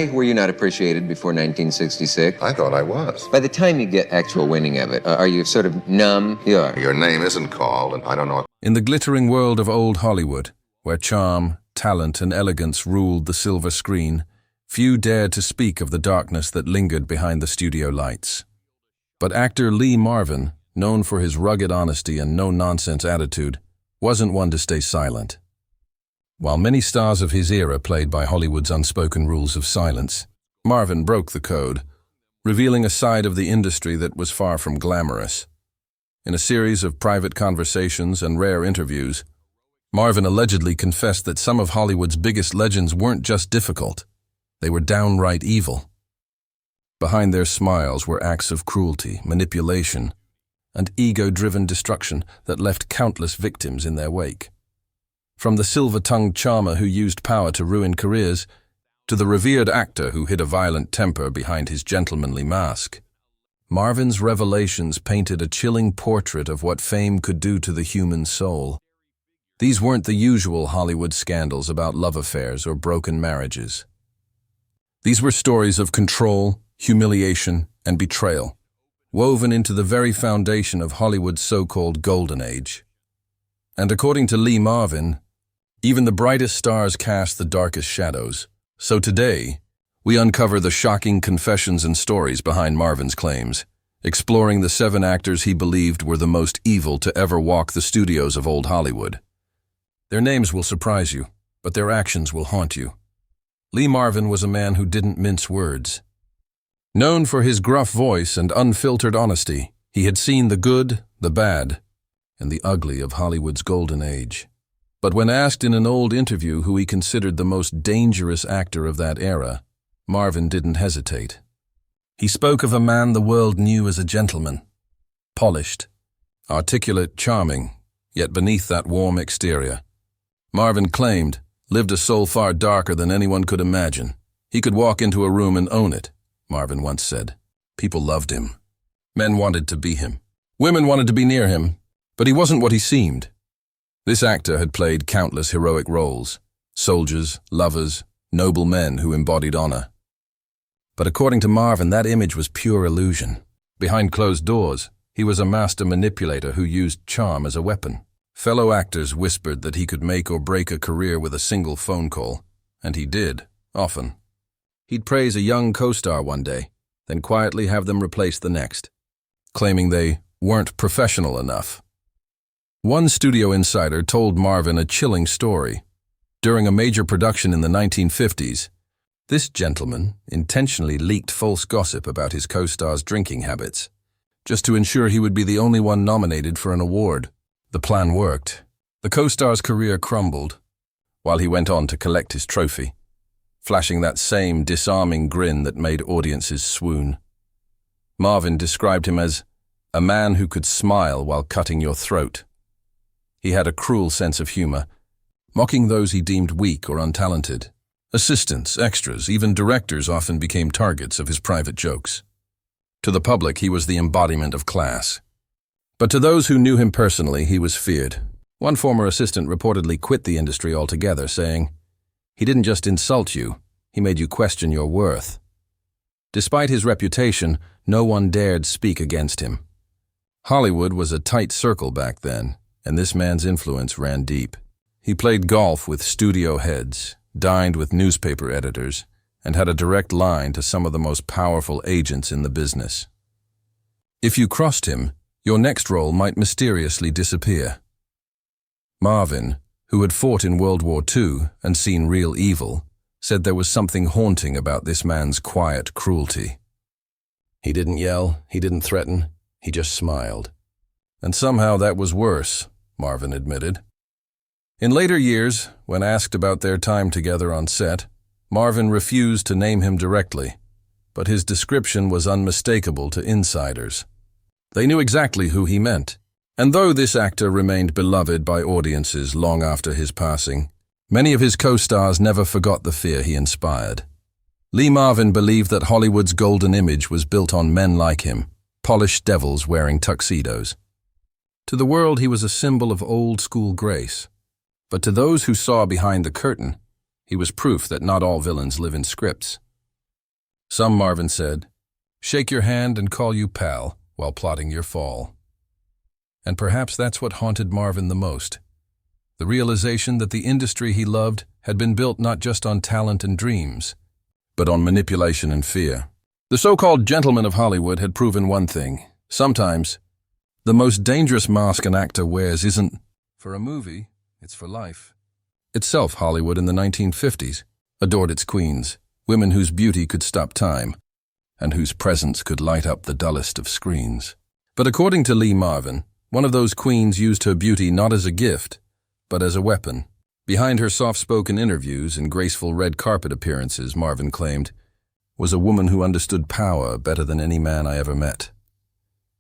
Were you not appreciated before 1966? I thought I was. By the time you get actual winning of it, are you sort of numb? You are. Your name isn't called, and I don't know. In the glittering world of old Hollywood, where charm, talent, and elegance ruled the silver screen, few dared to speak of the darkness that lingered behind the studio lights. But actor Lee Marvin, known for his rugged honesty and no-nonsense attitude, wasn't one to stay silent. While many stars of his era played by Hollywood's unspoken rules of silence, Marvin broke the code, revealing a side of the industry that was far from glamorous. In a series of private conversations and rare interviews, Marvin allegedly confessed that some of Hollywood's biggest legends weren't just difficult, they were downright evil. Behind their smiles were acts of cruelty, manipulation, and ego-driven destruction that left countless victims in their wake. From the silver-tongued charmer who used power to ruin careers, to the revered actor who hid a violent temper behind his gentlemanly mask, Marvin's revelations painted a chilling portrait of what fame could do to the human soul. These weren't the usual Hollywood scandals about love affairs or broken marriages. These were stories of control, humiliation, and betrayal, woven into the very foundation of Hollywood's so-called golden age. And according to Lee Marvin, even the brightest stars cast the darkest shadows. So today, we uncover the shocking confessions and stories behind Marvin's claims, exploring the 7 actors he believed were the most evil to ever walk the studios of old Hollywood. Their names will surprise you, but their actions will haunt you. Lee Marvin was a man who didn't mince words. Known for his gruff voice and unfiltered honesty, he had seen the good, the bad, and the ugly of Hollywood's golden age. But when asked in an old interview who he considered the most dangerous actor of that era, Marvin didn't hesitate. He spoke of a man the world knew as a gentleman, polished, articulate, charming, yet beneath that warm exterior, Marvin claimed, lived a soul far darker than anyone could imagine. He could walk into a room and own it, Marvin once said. People loved him. Men wanted to be him. Women wanted to be near him, but he wasn't what he seemed. This actor had played countless heroic roles, soldiers, lovers, noble men who embodied honor. But according to Marvin, that image was pure illusion. Behind closed doors, he was a master manipulator who used charm as a weapon. Fellow actors whispered that he could make or break a career with a single phone call, and he did, often. He'd praise a young co-star one day, then quietly have them replace the next, claiming they weren't professional enough. One studio insider told Marvin a chilling story. During a major production in the 1950s, this gentleman intentionally leaked false gossip about his co-star's drinking habits, just to ensure he would be the only one nominated for an award. The plan worked. The co-star's career crumbled, while he went on to collect his trophy, flashing that same disarming grin that made audiences swoon. Marvin described him as a man who could smile while cutting your throat. He had a cruel sense of humor, mocking those he deemed weak or untalented. Assistants, extras, even directors often became targets of his private jokes. To the public, he was the embodiment of class. But to those who knew him personally, he was feared. One former assistant reportedly quit the industry altogether, saying, "He didn't just insult you, he made you question your worth." Despite his reputation, no one dared speak against him. Hollywood was a tight circle back then, and this man's influence ran deep. He played golf with studio heads, dined with newspaper editors, and had a direct line to some of the most powerful agents in the business. If you crossed him, your next role might mysteriously disappear. Marvin, who had fought in World War II and seen real evil, said there was something haunting about this man's quiet cruelty. He didn't yell, he didn't threaten, he just smiled. And somehow that was worse, Marvin admitted. In later years, when asked about their time together on set, Marvin refused to name him directly, but his description was unmistakable to insiders. They knew exactly who he meant. And though this actor remained beloved by audiences long after his passing, many of his co-stars never forgot the fear he inspired. Lee Marvin believed that Hollywood's golden image was built on men like him, polished devils wearing tuxedos. To the world, he was a symbol of old-school grace. But to those who saw behind the curtain, he was proof that not all villains live in scripts. Some, Marvin said, shake your hand and call you pal while plotting your fall. And perhaps that's what haunted Marvin the most. The realization that the industry he loved had been built not just on talent and dreams, but on manipulation and fear. The so-called gentlemen of Hollywood had proven one thing. Sometimes, the most dangerous mask an actor wears isn't for a movie, it's for life. Itself, Hollywood in the 1950s adored its queens, women whose beauty could stop time, and whose presence could light up the dullest of screens. But according to Lee Marvin, one of those queens used her beauty not as a gift, but as a weapon. Behind her soft-spoken interviews and graceful red carpet appearances, Marvin claimed, was a woman who understood power better than any man I ever met.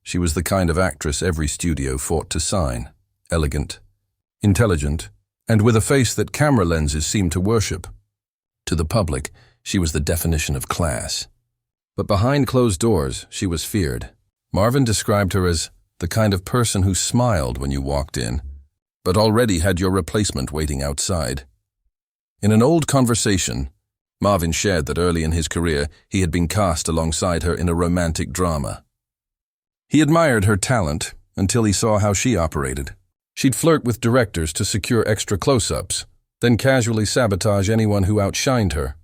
She was the kind of actress every studio fought to sign, elegant, intelligent, and with a face that camera lenses seemed to worship. To the public, she was the definition of class. But behind closed doors, she was feared. Marvin described her as the kind of person who smiled when you walked in, but already had your replacement waiting outside. In an old conversation, Marvin shared that early in his career he had been cast alongside her in a romantic drama. He admired her talent until he saw how she operated. She'd flirt with directors to secure extra close-ups, then casually sabotage anyone who outshined her.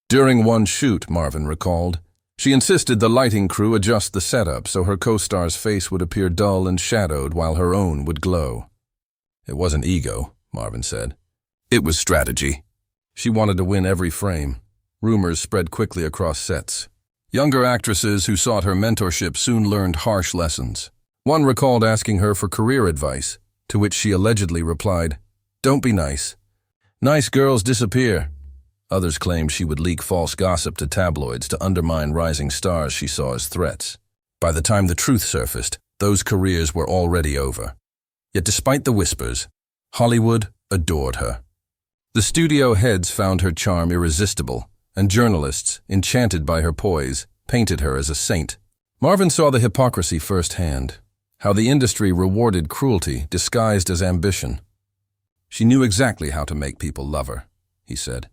During one shoot, Marvin recalled, she insisted the lighting crew adjust the setup so her co-star's face would appear dull and shadowed while her own would glow. It wasn't ego, Marvin said. It was strategy. She wanted to win every frame. Rumors spread quickly across sets. Younger actresses who sought her mentorship soon learned harsh lessons. One recalled asking her for career advice, to which she allegedly replied, "Don't be nice. Nice girls disappear." Others claimed she would leak false gossip to tabloids to undermine rising stars she saw as threats. By the time the truth surfaced, those careers were already over. Yet despite the whispers, Hollywood adored her. The studio heads found her charm irresistible, and journalists, enchanted by her poise, painted her as a saint. Marvin saw the hypocrisy firsthand, how the industry rewarded cruelty disguised as ambition. She knew exactly how to make people love her, he said,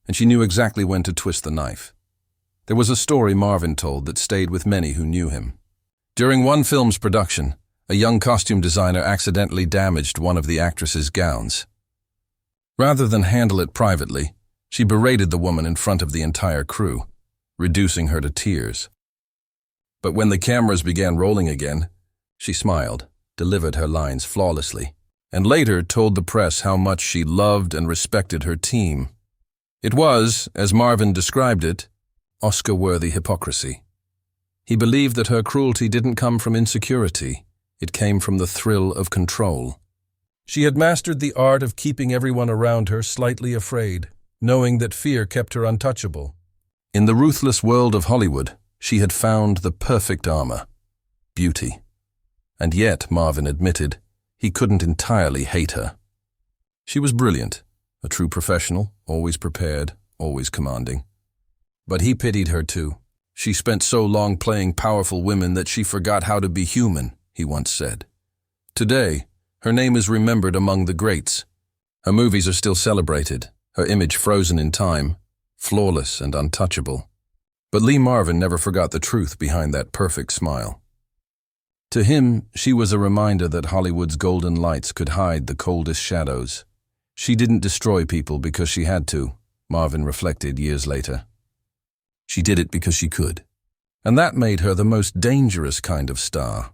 and she knew exactly when to twist the knife. There was a story Marvin told that stayed with many who knew him. During one film's production, a young costume designer accidentally damaged one of the actress's gowns. Rather than handle it privately, she berated the woman in front of the entire crew, reducing her to tears. But when the cameras began rolling again, she smiled, delivered her lines flawlessly, and later told the press how much she loved and respected her team. It was, as Marvin described it, Oscar-worthy hypocrisy. He believed that her cruelty didn't come from insecurity. It came from the thrill of control. She had mastered the art of keeping everyone around her slightly afraid, knowing that fear kept her untouchable. In the ruthless world of Hollywood, she had found the perfect armor, beauty. And yet, Marvin admitted, he couldn't entirely hate her. She was brilliant, a true professional, always prepared, always commanding. But he pitied her too. She spent so long playing powerful women that she forgot how to be human, he once said. Today, her name is remembered among the greats. Her movies are still celebrated, her image frozen in time, flawless and untouchable. But Lee Marvin never forgot the truth behind that perfect smile. To him, she was a reminder that Hollywood's golden lights could hide the coldest shadows. She didn't destroy people because she had to, Marvin reflected years later. She did it because she could. And that made her the most dangerous kind of star.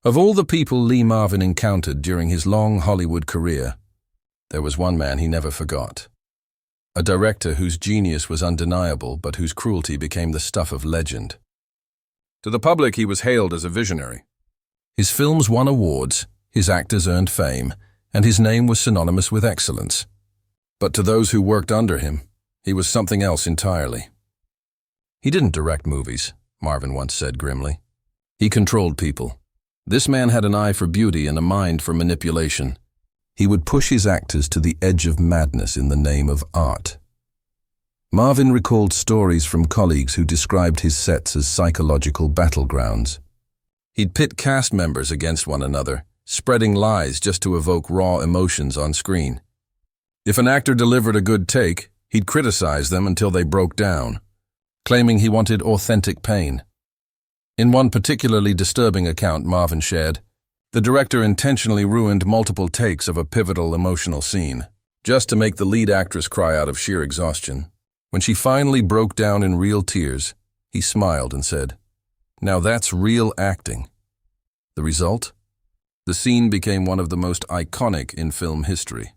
Of all the people Lee Marvin encountered during his long Hollywood career, there was one man he never forgot. A director whose genius was undeniable but whose cruelty became the stuff of legend. To the public, he was hailed as a visionary. His films won awards, his actors earned fame, and his name was synonymous with excellence. But to those who worked under him, he was something else entirely. He didn't direct movies, Marvin once said grimly. He controlled people. This man had an eye for beauty and a mind for manipulation. He would push his actors to the edge of madness in the name of art. Marvin recalled stories from colleagues who described his sets as psychological battlegrounds. He'd pit cast members against one another, spreading lies just to evoke raw emotions on screen. If an actor delivered a good take, he'd criticize them until they broke down. claiming he wanted authentic pain. In one particularly disturbing account Marvin shared, the director intentionally ruined multiple takes of a pivotal emotional scene, just to make the lead actress cry out of sheer exhaustion. When she finally broke down in real tears, he smiled and said, "Now that's real acting." The result? The scene became one of the most iconic in film history.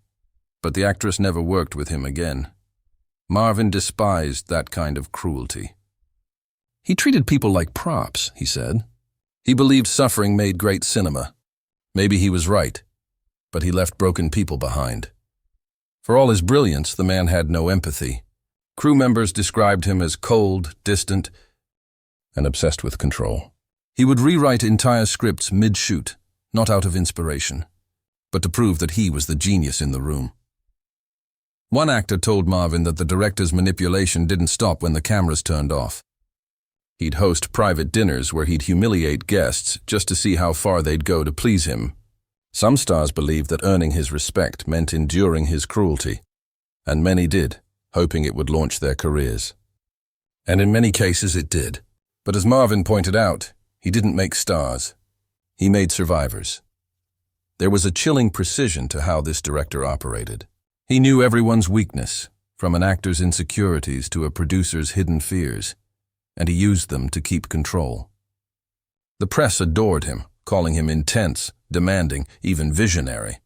But the actress never worked with him again. Marvin despised that kind of cruelty. He treated people like props, he said. He believed suffering made great cinema. Maybe he was right, but he left broken people behind. For all his brilliance, the man had no empathy. Crew members described him as cold, distant, and obsessed with control. He would rewrite entire scripts mid-shoot, not out of inspiration, but to prove that he was the genius in the room. One actor told Marvin that the director's manipulation didn't stop when the cameras turned off. He'd host private dinners where he'd humiliate guests just to see how far they'd go to please him. Some stars believed that earning his respect meant enduring his cruelty, and many did, hoping it would launch their careers. And in many cases it did. But as Marvin pointed out, he didn't make stars. He made survivors. There was a chilling precision to how this director operated. He knew everyone's weakness, from an actor's insecurities to a producer's hidden fears, and he used them to keep control. The press adored him, calling him intense, demanding, even visionary.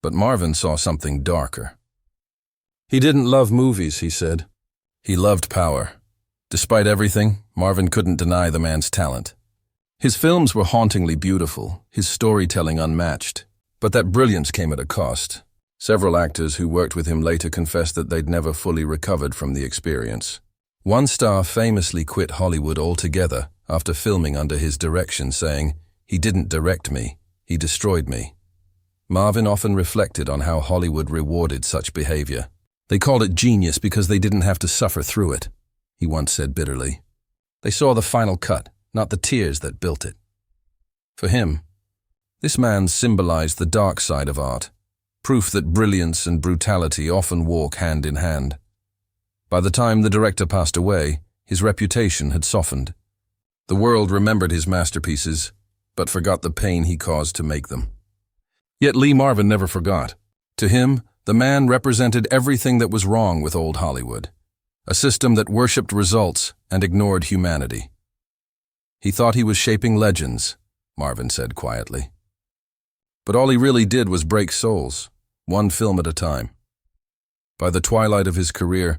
But Marvin saw something darker. He didn't love movies, he said. He loved power. Despite everything, Marvin couldn't deny the man's talent. His films were hauntingly beautiful, his storytelling unmatched, but that brilliance came at a cost. Several actors who worked with him later confessed that they'd never fully recovered from the experience. One star famously quit Hollywood altogether after filming under his direction, saying, "He didn't direct me, he destroyed me." Marvin often reflected on how Hollywood rewarded such behavior. "They called it genius because they didn't have to suffer through it," he once said bitterly. "They saw the final cut, not the tears that built it." For him, this man symbolized the dark side of art, proof that brilliance and brutality often walk hand in hand. By the time the director passed away, his reputation had softened. The world remembered his masterpieces, but forgot the pain he caused to make them. Yet Lee Marvin never forgot. To him, the man represented everything that was wrong with old Hollywood, a system that worshipped results and ignored humanity. He thought he was shaping legends, Marvin said quietly. But all he really did was break souls, one film at a time. By the twilight of his career,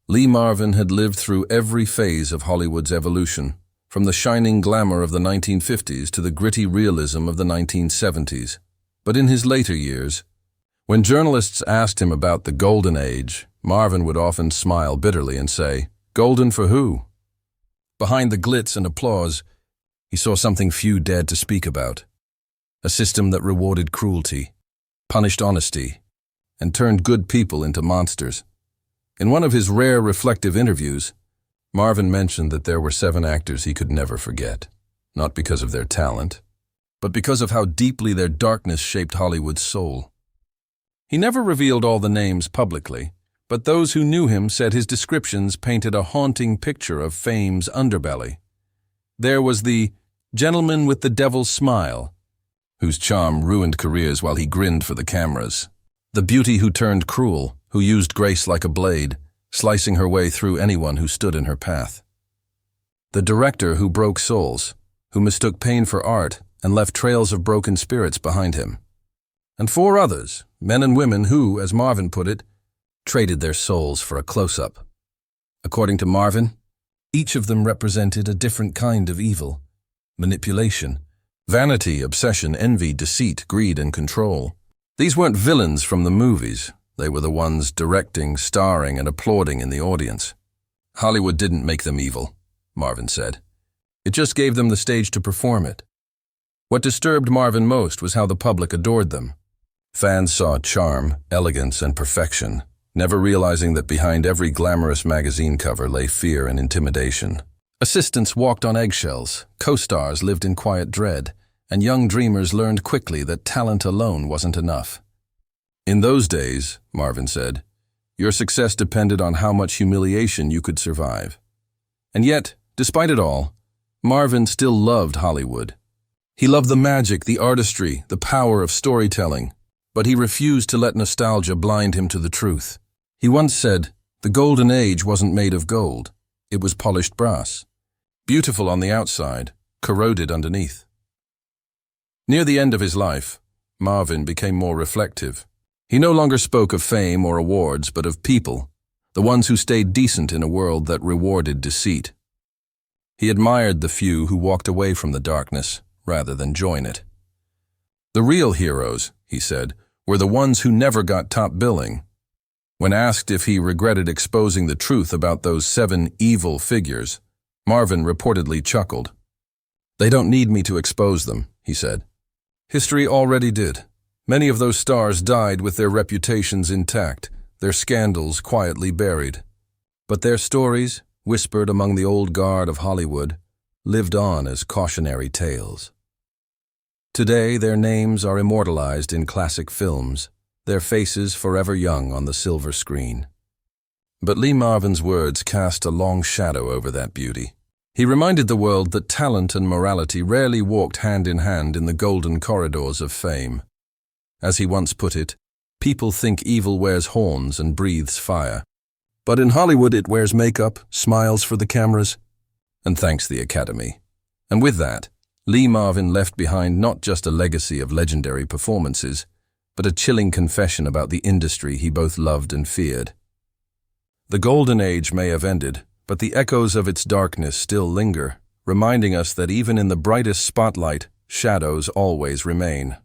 Lee Marvin had lived through every phase of Hollywood's evolution, from the shining glamour of the 1950s to the gritty realism of the 1970s. But in his later years, when journalists asked him about the golden age, Marvin would often smile bitterly and say, "Golden for who?" Behind the glitz and applause, he saw something few dared to speak about. A system that rewarded cruelty, punished honesty, and turned good people into monsters. In one of his rare reflective interviews, Marvin mentioned that there were 7 actors he could never forget, not because of their talent, but because of how deeply their darkness shaped Hollywood's soul. He never revealed all the names publicly, but those who knew him said his descriptions painted a haunting picture of fame's underbelly. There was the gentleman with the devil's smile, whose charm ruined careers while he grinned for the cameras. The beauty who turned cruel, who used grace like a blade, slicing her way through anyone who stood in her path. The director who broke souls, who mistook pain for art and left trails of broken spirits behind him. And 4 others, men and women who, as Marvin put it, traded their souls for a close-up. According to Marvin, each of them represented a different kind of evil: manipulation, vanity, obsession, envy, deceit, greed, and control. These weren't villains from the movies. They were the ones directing, starring, and applauding in the audience. Hollywood didn't make them evil, Marvin said. It just gave them the stage to perform it. What disturbed Marvin most was how the public adored them. Fans saw charm, elegance, and perfection, never realizing that behind every glamorous magazine cover lay fear and intimidation. Assistants walked on eggshells, co-stars lived in quiet dread, and young dreamers learned quickly that talent alone wasn't enough. In those days, Marvin said, your success depended on how much humiliation you could survive. And yet, despite it all, Marvin still loved Hollywood. He loved the magic, the artistry, the power of storytelling, but he refused to let nostalgia blind him to the truth. He once said, "The golden age wasn't made of gold. It was polished brass. Beautiful on the outside, corroded underneath." Near the end of his life, Marvin became more reflective. He no longer spoke of fame or awards, but of people, the ones who stayed decent in a world that rewarded deceit. He admired the few who walked away from the darkness rather than join it. The real heroes, he said, were the ones who never got top billing. When asked if he regretted exposing the truth about those 7 evil figures, Marvin reportedly chuckled. "They don't need me to expose them," he said. "History already did. Many of those stars died with their reputations intact, their scandals quietly buried. But their stories, whispered among the old guard of Hollywood, lived on as cautionary tales. Today their names are immortalized in classic films, their faces forever young on the silver screen." But Lee Marvin's words cast a long shadow over that beauty. He reminded the world that talent and morality rarely walked hand in hand in the golden corridors of fame. As he once put it, "People think evil wears horns and breathes fire. But in Hollywood it wears makeup, smiles for the cameras, and thanks the Academy." And with that, Lee Marvin left behind not just a legacy of legendary performances, but a chilling confession about the industry he both loved and feared. The golden age may have ended, but the echoes of its darkness still linger, reminding us that even in the brightest spotlight, shadows always remain.